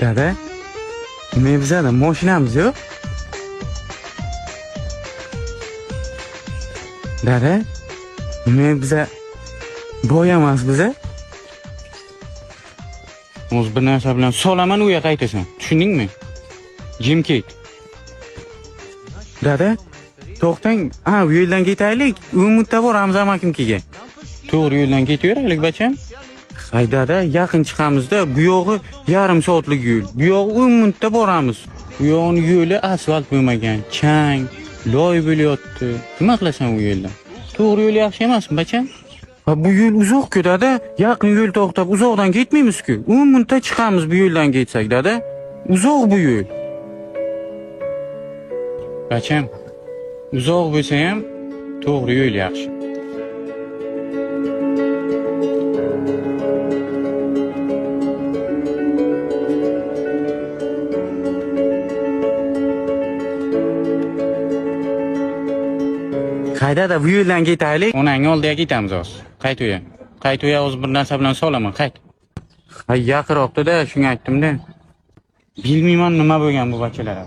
Dada, nima bizada mashinamiz yo'q? Dada, nima biza boy emas biza? O'z bir narsa bilan solaman uya qaytasan. Tushundingmi? Jim ket. Dada, to'xtang. Bu yo'ldan ketaylik. Umidda boramiz amakinkiga. To'g'ri yo'ldan ketaveraylik, bacham. Hay dada, yaqin chiqamizda. Bu yog'i yarim soatlik yo'l. Bu yog'i umidda boramiz. Bu yog'ining yo'li asfalt bo'lmagan, chang, loy bo'layapti. Nima qilasan u yo'ldan? To'g'ri yo'l yaxshi emasmi, bacham? Bu yo'l uzoq-ku dada. Yaqin yo'l to'xtab uzoqdan ketmaymiz-ku. Umidda chiqamiz bu yo'ldan ketsak, dada. Uzoq bu yo'l. Bacham, uzoq bo'lsa ham to'g'ri yo'l yaxshi. Qaydada bu yo'ldan ketaylik. Onang oldiga ketamiz hozir. Qaytuya o'z bir narsa bilan solaman, qayt. Hay yaqinroqda-da, shunga aytdim-da. Bilmayman nima bo'lgan bu bachalar.